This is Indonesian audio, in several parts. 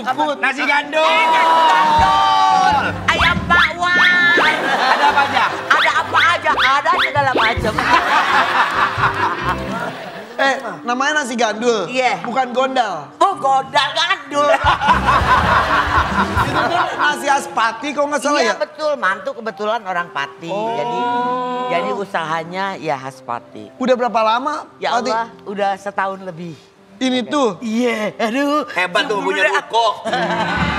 jukut. Nasi gandul. Ayam bakwan. Ada apa aja? Ada apa aja, ada segala macam. Namanya nasi gandul. Iya. Bukan gondal. Oh, godal gandul. Itu kan nasi Aspati kalau nggak salah Iya ya? betul, mantu kebetulan orang Pati. Jadi usahanya ya khas Pati. Udah berapa lama? Ya Pati? Allah, udah setahun lebih. Ini tuh. Iya, aduh. Hebat tuh punya ruko.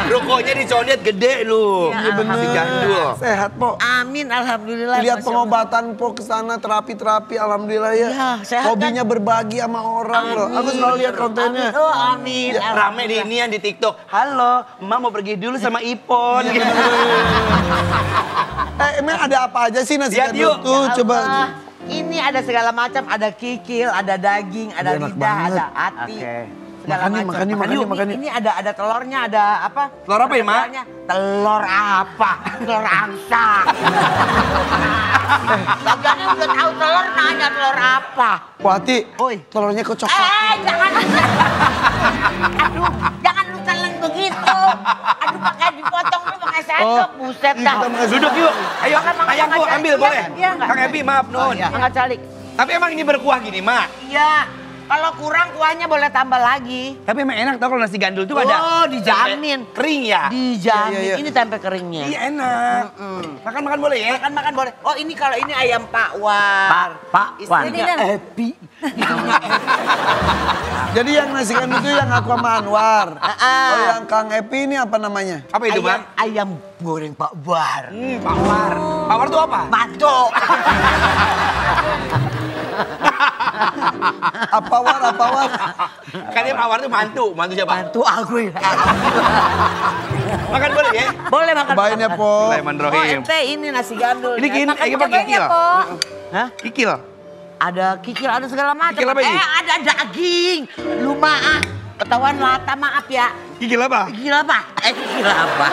Rukonya dicondet gede lu. Iya, bener. Nasi gandul. Sehat, Po. Amin, alhamdulillah. Lihat Masya pengobatan Po ke sana terapi-terapi, alhamdulillah ya. Iya, sehat kan? Hobinya berbagi sama orang loh. Aku selalu lihat kontennya. Amin. Oh, amin. Ya, rame di inian di TikTok. Halo, Emak mau pergi dulu sama Ipon. Iya, emang ada apa aja sih nasi Lihat gandul yuk. tuh? Ya Coba. Allah, ini ada segala macam, ada kikil, ada daging, ada Enak lidah, banget. ada hati. Oke. Segala Makan nih, macam. makan nih, makan nih, Yuk, makan nih. Ini ada telurnya, ada apa? Telur apa ya, Mak? Telurnya. Telur apa? Telur angsa. Lagiannya udah tahu telur, nanya telur apa? Wati, Oi. telurnya kok coklat? Jangan. Aduh, jangan lu telan begitu. Aduh, pakai dipotong dulu pakai sendok, buset dah. Duduk yuk. Ayo, ayamku ambil boleh. Iya, enggak. Kang Epi maaf nun. Enggak calik. Tapi emang ini berkuah gini, Mak. Iya, kalau kurang kuahnya boleh tambah lagi. Tapi emang enak tau kalau nasi gandul tuh ada. Oh, dijamin. tempe Kering ya? Dijamin. Iya. Ini tempe keringnya. Iya enak. Makan-makan boleh ya? Makan boleh. Oh, ini kalau ini ayam pakwan. Pakwan. Istrinya Epi. Jadi yang nasi gandul itu yang aku sama Anwar. Oh yang Kang Epi ini apa namanya? Apa itu, Bang? Ayam goreng pakwan. Pawar. Pawar tuh apa? Mantu. Apa war? Kan dia pawar tuh mantu. Mantu siapa? Mantu aku ya. Makan boleh ya? Boleh makan. Cobain ya, Po. Oh, Bismillahirrahmanirrahim. ente ini nasi gandul. Ini Makan apa cobain kikil? ya, Po. Hah? Kikil. Ada kikil, ada segala macam. Kikil apa ini? Ada daging. Lu maaf. Ketahuan Lata, maaf ya. Kikil apa? Kikil apa? Kikil apa?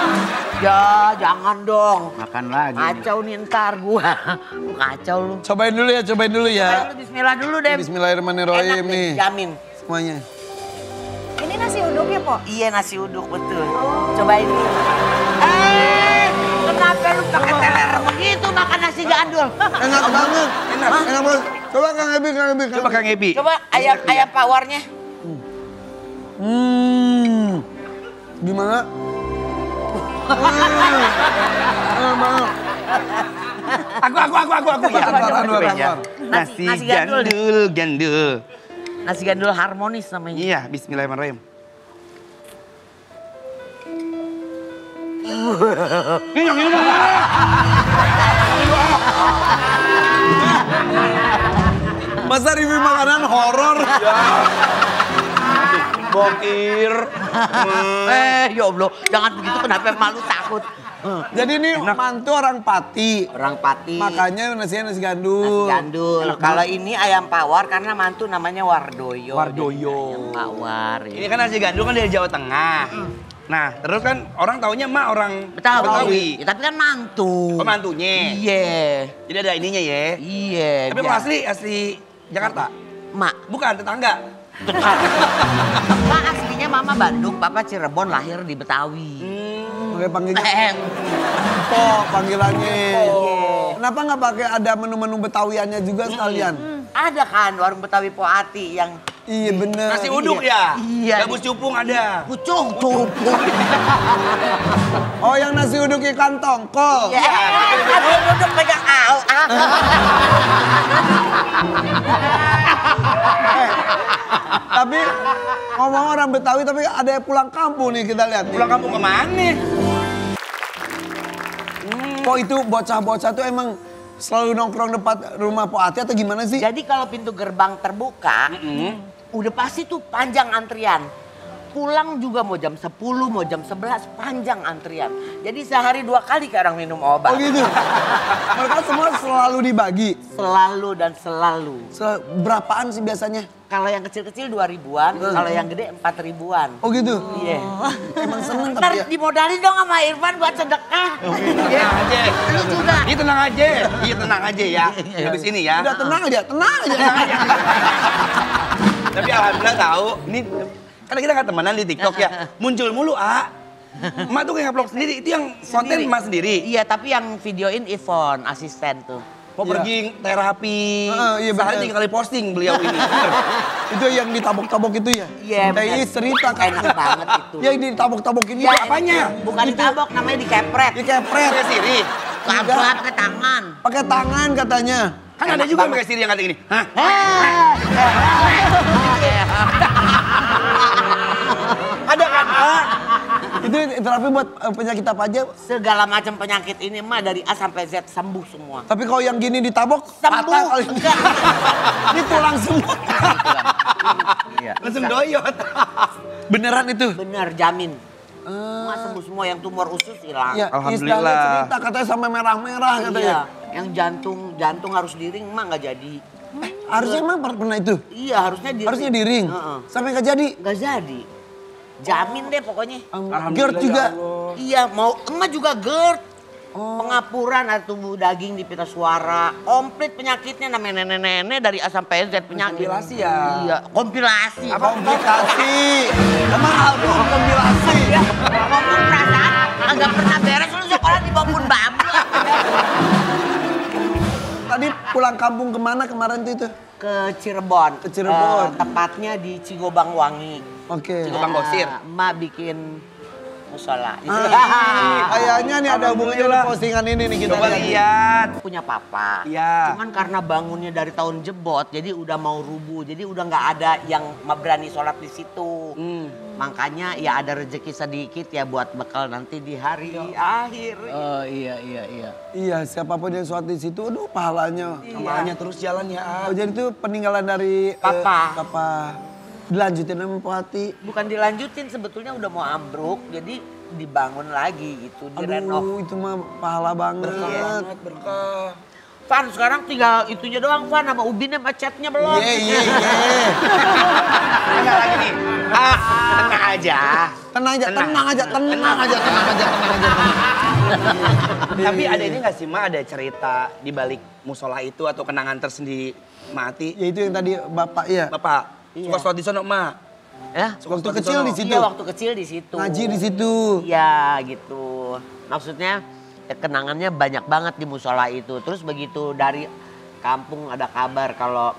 Ya, jangan dong. Makan lagi. Kacau nih ntar gua. Kacau lu. Cobain dulu ya. Ayo, bismillah dulu deh. Bismillahirrahmanirrahim Enak nih. jamin. Semuanya. Ini nasi uduk ya, Po? Iya, nasi uduk betul. Cobain dulu. Kenapa lu pakai teler begitu makan nasi gandul? Enak banget. Enak banget. Coba Kang Epi. Coba Kang Epi. Coba ayam pawarnya. Gimana? Enak banget. Aku ya. Anwar. Nasi Nasi gandul. gandul. Nasi gandul harmonis namanya. Iya, bismillahirrahmanirrahim. Masa review makanan horor? Bokir. Ya Allah, jangan begitu, kenapa malu takut. Jadi ini mantu orang Pati. Orang Pati. Makanya nasi gandul. Nasi gandul. Kalau ini ayam pawar karena mantu namanya Wardoyo. Wardoyo. Ayam pawar. Ini kan nasi gandul kan dari Jawa Tengah. Nah, terus kan orang taunya emak orang Betawi. Ya, tapi kan mantu. Oh, mantunya. Iya. Jadi ada ininya ya. Iya. Tapi emang asli Jakarta? Mak. Bukan, tetangga. Mak aslinya mama Bandung, papa Cirebon, lahir di Betawi. Oke, panggilnya Po, panggilannya. Kenapa nggak pakai ada menu-menu Betawiannya juga sekalian? Ada kan warung Betawi Poati yang Iya bener. Nasi uduk ya? Iya. Gabus cupung ada. pucung cupung. Oh yang nasi uduk ikan tongkol. Ya, duduk pegang au. Tapi ngomong orang Betawi tapi ada yang pulang kampung nih kita lihat. Pulang kampung kemana? Kok itu bocah-bocah tuh emang selalu nongkrong depan rumah Po Ati atau gimana sih? Jadi kalau pintu gerbang terbuka, udah pasti tuh panjang antrian. Pulang juga mau jam 10, mau jam 11, panjang antrian. Jadi sehari 2 kali kayak orang minum obat. Oh gitu? Mereka semua selalu dibagi? Selalu dan selalu. Berapaan sih biasanya? Kalau yang kecil-kecil 2.000-an, kalau yang gede 4.000-an. Oh gitu? Iya. Emang seneng Ntar tapi ya? dimodalin dong sama Irfan buat sedekah. Tenang aja. Lu juga. Iya tenang aja. Iya tenang aja ya. Habis ini ya. Udah tenang aja, tenang aja. Tapi alhamdulillah tahu. Ini Karena kita nggak temenan di TikTok ya. Muncul mulu, Emak tuh kayak vlog sendiri, itu yang konten Emak sendiri. Iya, tapi yang videoin Ivon, asisten tuh. Mau pergi terapi, iya, sehari 3 kali posting beliau ini. Bener. Itu yang ditabok-tabok itu ya? Iya, bener. cerita kan. Enak banget itu. Yang ditabok-tabok ini Iya, apanya? Bukan ditabok, namanya dikepret. Dikepret. Pakai siri. Kabel pakai tangan. Pakai tangan katanya. Kan ada juga yang pakai siri yang kata gini. Hah? Ada kan? Itu terapi buat penyakit apa aja? Segala macam penyakit ini mah dari A sampai Z sembuh semua. Tapi kalau yang gini ditabok, Sembuh. patah kali. Enggak. Ini tulang semua. Iya. Langsung doyot. Beneran itu? Bener, jamin. Semua sembuh semua, yang tumor usus hilang. Ya, Alhamdulillah. istilahnya cerita katanya sampai merah-merah katanya. Iya, yang jantung harus diring mah nggak jadi. Harusnya emang pernah itu? Iya, harusnya diring. Harusnya di ring. Heeh. Sampai nggak jadi. Nggak jadi. Jamin deh pokoknya. GERD juga. Iya, mau emak juga GERD. Pengapuran atau tubuh daging di pita suara. Komplit penyakitnya namanya nenek-nenek dari A sampai Z penyakit. Kompilasi ya? Iya, kompilasi. Komplikasi. Emang album kompilasi. Ngomong perasaan agak pernah beres lu sekolah di Babun Babu. Tadi pulang kampung kemana kemarin tuh itu? Ke Cirebon. Ke Cirebon. Tepatnya di Cigobang Wangi. Oke. Bang Gosir. Emak bikin musola. Kayaknya nih ada hubungannya dengan postingan ini nih kita Coba lihat. Punya papa. Iya. Cuman karena bangunnya dari tahun jebot, jadi udah mau rubuh. Jadi udah nggak ada yang berani sholat di situ. Makanya ya ada rezeki sedikit ya buat bekal nanti di hari akhir. Oh iya. Iya, siapapun yang sholat di situ, aduh pahalanya. Amalnya terus jalan ya. Oh, jadi itu peninggalan dari Papa. Papa. Dilanjutin sama Pati. Bukan dilanjutin, sebetulnya udah mau ambruk, jadi dibangun lagi gitu, direnov. Aduh, itu mah pahala banget. Banget berkah. Van, sekarang tinggal itunya doang, Van, sama ubinnya sama catnya belum. Iya. Enggak lagi nih. Tenang aja. Tenang aja. Tapi ada ini nggak sih, Ma, ada cerita di balik musola itu atau kenangan tersendiri mati? Ya itu yang tadi Bapak ya. Bapak, suka sholat di sana, Ma? Ya? Waktu kecil di situ. Iya, waktu kecil di situ. Ngaji di situ. Iya, gitu. Maksudnya kenangannya banyak banget di musola itu. Terus begitu dari kampung ada kabar kalau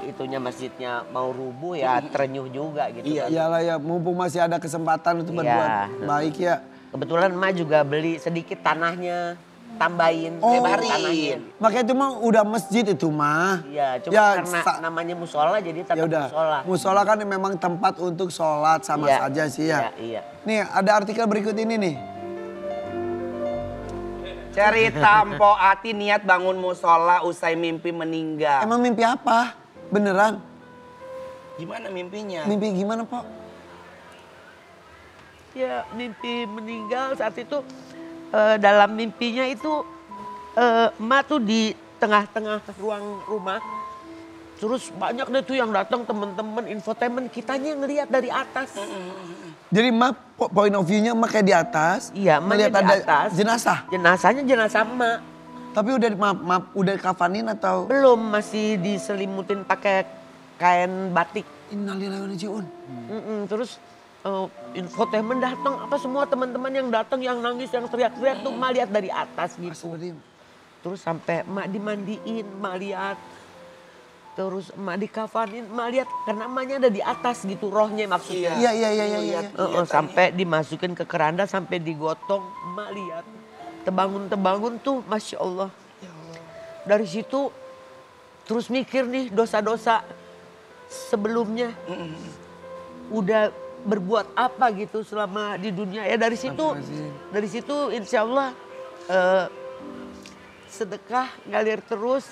itunya masjidnya mau rubuh ya terenyuh juga gitu. Iya. kan. Iyalah ya, mumpung masih ada kesempatan untuk Iya. berbuat baik ya. Kebetulan emak juga beli sedikit tanahnya, tambahin, lebarin. Makanya itu mah udah masjid itu mah. Iya, cuma Ya, karena namanya musola jadi tetap Ya udah, musola. musola kan memang tempat untuk sholat sama Iya, saja sih ya. Iya. Nih ada artikel berikut ini nih. Cerita Mpo Ati niat bangun musola usai mimpi meninggal. Emang mimpi apa? Beneran? Gimana mimpinya? Mimpi gimana, Pok? Ya mimpi meninggal saat itu dalam mimpinya itu emak tuh di tengah-tengah ruang rumah. Terus banyak deh tuh yang datang temen-temen infotainment, kitanya ngelihat dari atas. Jadi emak point of view-nya emak kayak di atas. Iya, emaknya melihat di ada atas. jenazah. Jenazahnya jenazah emak. Tapi udah udah kafanin atau? Belum, masih diselimutin pakai kain batik. Innalillahi wa inna ilaihi raji'un. Terus infotainment datang, apa semua teman-teman yang datang yang nangis yang teriak-teriak tuh emak lihat dari atas gitu. Astagfirullahaladzim. Terus sampai emak dimandiin, emak lihat. Terus emak dikafanin, emak lihat karena emaknya ada di atas gitu rohnya maksudnya. Iya. Sampai dimasukin ke keranda, sampai digotong, emak lihat. Tebangun-tebangun tuh Masya Allah. Dari situ terus mikir nih dosa-dosa sebelumnya. Udah berbuat apa gitu selama di dunia. Ya dari situ insya Allah sedekah ngalir terus.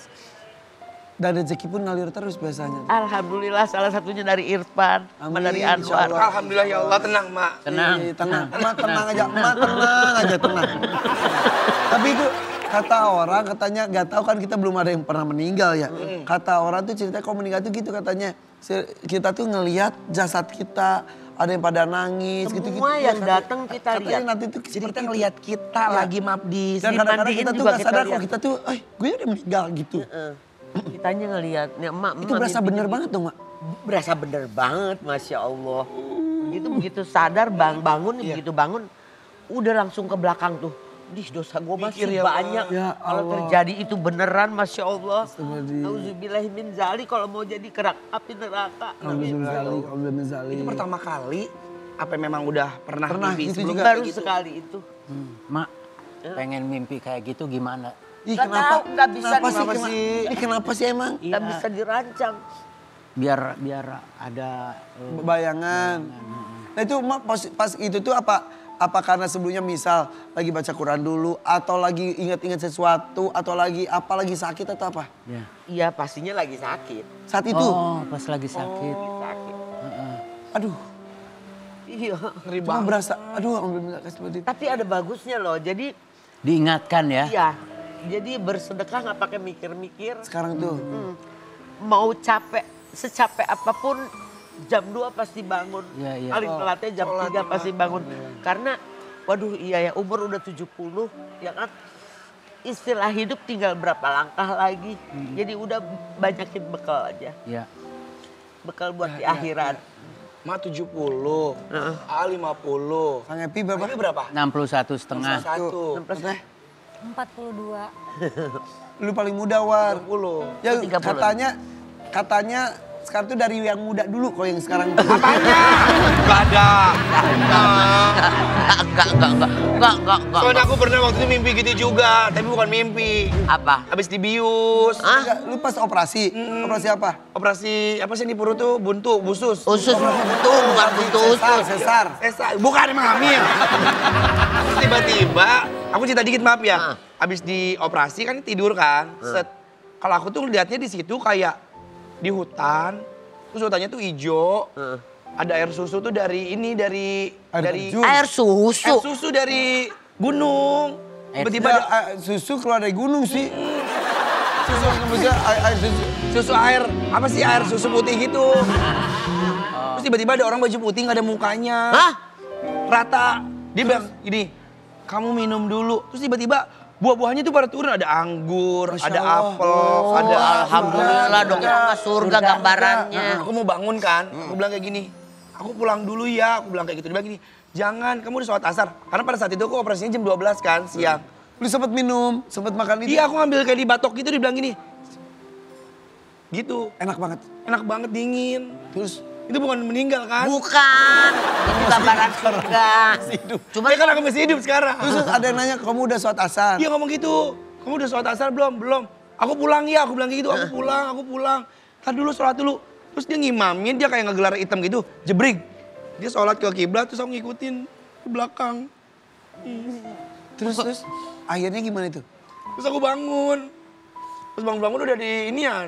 Dan rezeki pun ngalir terus biasanya. Alhamdulillah salah satunya dari Irfan sama Amin, dari insya Anwar. Allah. Alhamdulillah ya Allah, tenang, Mak. Tenang. Iya, tenang. Emak tenang aja, emak tenang aja, tenang. Tapi itu kata orang katanya nggak tahu kan kita belum ada yang pernah meninggal ya. Kata orang tuh cerita kalau meninggal tuh gitu katanya. Kita tuh ngelihat jasad kita ada yang pada nangis gitu-gitu. Semua yang datang kita lihat. Katanya nanti tuh Jadi seperti kita itu. ngelihat kita lagi mabdi. Dan kadang-kadang dimandiin kita tuh juga nggak kita sadar lihat. kalau kita tuh, gue udah meninggal gitu. Kitanya ngelihat. Nih, emak, Itu berasa bener banget dong, Mak. Berasa bener banget Masya Allah. begitu sadar bangun, begitu bangun udah langsung ke belakang tuh. Dosa gue masih Mikir ya, banyak. Ya Kalau Allah. terjadi itu beneran, Masya Allah. Astagfirullahaladzim. Nauzubillahi min zalik kalau mau jadi kerak api neraka. Itu Itu pertama kali apa memang udah pernah Pernah mimpi gitu sebelumnya juga. Baru kayak gitu? sekali itu. Mak, pengen mimpi kayak gitu gimana? Ih, Nggak tahu, nggak bisa kenapa nih. sih? Kenapa sih emang? Nggak bisa dirancang. Biar ada Bayangan. Nah itu Mak pas itu tuh apa karena sebelumnya misal lagi baca Quran dulu atau lagi ingat-ingat sesuatu atau lagi sakit atau apa? ya. Iya pastinya lagi sakit. Saat itu? Oh, pas lagi sakit. Sakit. Aduh, Iya. cuma berasa, aduh alhamdulillah kasih badit. Tapi ada bagusnya loh. Jadi Diingatkan ya. iya. Jadi bersedekah nggak pakai mikir-mikir. Sekarang tuh, Mau secapek apapun jam 2 pasti bangun. Iya, iya. Paling telatnya jam 3 pasti bangun. Karena waduh iya ya umur udah 70 ya kan. Istilah hidup tinggal berapa langkah lagi. Jadi udah banyakin bekal aja. Ya. Bekal buat di akhirat. Ma 70, A 50. Kang Epi berapa? Ini berapa? 61,5. 1. 42. Lu paling muda War. 30. Ya 30. katanya sekarang tuh dari yang muda dulu kalau yang sekarang. Apanya? Gak ada. Enggak. Soalnya aku pernah waktu itu mimpi gitu juga, tapi bukan mimpi. Apa? Habis dibius. Enggak, lu pas operasi, operasi apa? Operasi apa sih di perut tuh? Buntu, busus. Usus buntu bukan buntu usus. Sesar. Bukan emang hamil. Terus tiba-tiba, aku cerita dikit maaf ya. Habis dioperasi kan tidur kan. Set. Kalau aku tuh lihatnya di situ kayak di hutan. Terus hutannya tuh hijau. Ada air susu tuh dari terjun. Air air susu. susu dari gunung. Tiba-tiba Tiba ada susu keluar dari gunung sih. Susu maksudnya air susu. susu air, apa sih air susu putih gitu. Terus tiba-tiba ada orang baju putih nggak ada mukanya. Hah? Rata. Dia bilang gini, kamu minum dulu. Terus tiba-tiba buah-buahnya tuh pada turun. Ada anggur, Masya ada Allah. apel, Oh, ada alhamdulillah dong itu mah surga gambarannya. Aku mau bangun kan, aku bilang kayak gini, aku pulang dulu ya, aku bilang kayak gitu. Dia bilang gini, jangan, kamu udah sholat asar. Karena pada saat itu aku operasinya jam 12 kan, siang. Lu sempet minum, sempet makan itu. Iya, aku ngambil kayak di batok gitu, dia bilang gini. Gitu, Enak banget. enak banget dingin. Terus Itu bukan meninggal kan? Bukan, itu gambaran surga. Cuma kan aku masih hidup sekarang. terus ada yang nanya kamu udah sholat asar. Iya ngomong gitu, kamu udah sholat asar belum? Belum. Aku pulang ya, aku bilang kayak gitu, aku pulang. Ntar dulu sholat dulu. Terus dia ngimamin, dia kayak ngegelar hitam gitu, jebrig. Dia sholat ke kiblat, terus aku ngikutin ke belakang. Terus akhirnya gimana itu? Terus aku bangun. Terus bangun-bangun udah di inian.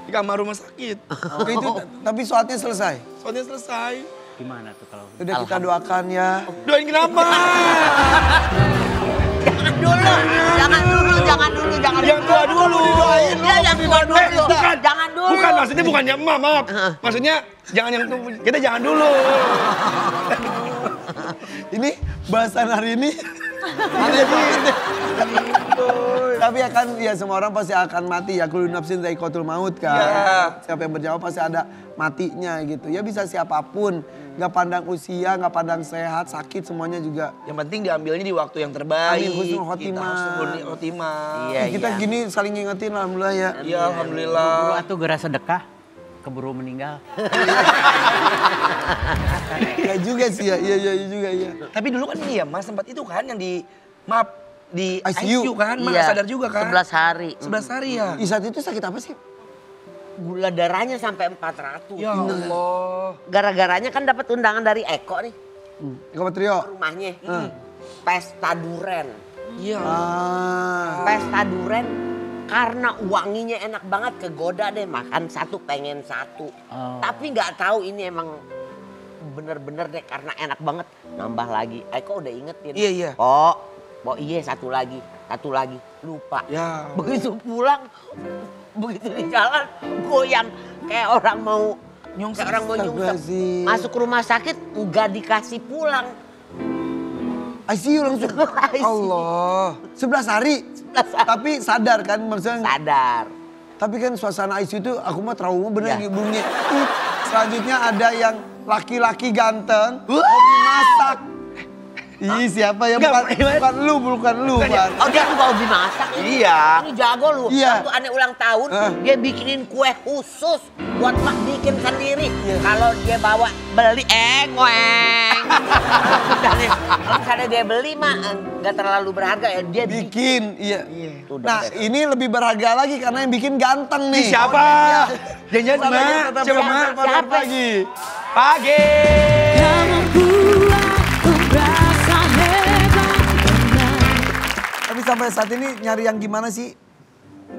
Di kamar rumah sakit. Oke itu tapi sholatnya selesai. Sholatnya selesai. Gimana tuh kalau Udah kita doakan ya. Doain kenapa? Jangan dulu. Yang tua dulu didoain. Iya, yang tua dulu. Bukan. Jangan dulu. Bukan, maksudnya bukannya maaf. Maksudnya jangan yang tua. Kita jangan dulu. Ini bahasan hari ini. Aneh banget. Tapi akan ya semua orang pasti akan mati ya. Kullu nafsin dha'iqatul maut kan. Iya. Siapa yang berjawab pasti ada matinya gitu. Ya bisa siapapun. Gak pandang usia, gak pandang sehat, sakit semuanya juga. Yang penting diambilnya di waktu yang terbaik. Amin, husnul Kita khotimah. husnul khotimah. Iya, Kita gini saling ngingetin alhamdulillah ya. Iya, alhamdulillah. buru tuh gerak sedekah keburu meninggal. Ya juga sih ya, iya juga iya. Tapi dulu kan dia Mas sempat itu kan yang di di ICU. ICU kan, Mas Iya, sadar juga kan? 11 hari. 11 hari ya. Saat itu sakit apa sih? Gula darahnya sampai 400. Ya Allah. Gara-garanya kan dapat undangan dari Eko nih, Eko Trio. rumahnya. Pesta duren. Iya. Pesta duren karena wanginya enak banget, kegoda deh makan satu pengen satu. Oh. Tapi nggak tahu ini emang bener-bener deh karena enak banget nambah lagi. Eko udah ingetin. Iya, iya. Oh iya satu lagi lupa. Ya. Begitu pulang, begitu di jalan goyang kayak orang mau Nyungsep. kayak orang mau nyungsep. Astagfirullahaladzim. Masuk rumah sakit nggak dikasih pulang. ICU langsung. ICU. Allah. 11 hari. 11 hari. Tapi sadar kan maksudnya. Sadar. Tapi kan suasana ICU itu aku mah trauma bener Ya. bunyinya. Selanjutnya ada yang laki-laki ganteng, hobi masak. Ih, siapa ya? Bukan lu, Bar. Oh, dia juga hobi masak ini. Iya. Ini jago lu. Iya. Waktu aneh ulang tahun, dia bikinin kue khusus buat mak bikin sendiri. Kalau dia bawa beli, ngoeng. Kalau misalnya dia beli mah nggak terlalu berharga ya, dia bikin. Iya. Tuh, Nah, udah. ini lebih berharga lagi karena yang bikin ganteng nih. Siapa? Jangan-jangan Sampai Mak. kita Siapa Mak? berangkat pagi. Pagi. Tapi sampai saat ini nyari yang gimana sih?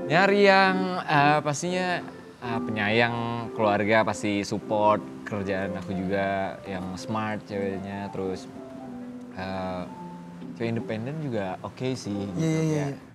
Nyari yang pastinya penyayang, keluarga pasti support, kerjaan aku juga yang smart ceweknya, terus cewek independen juga oke sih. Gitu, Iya. ya.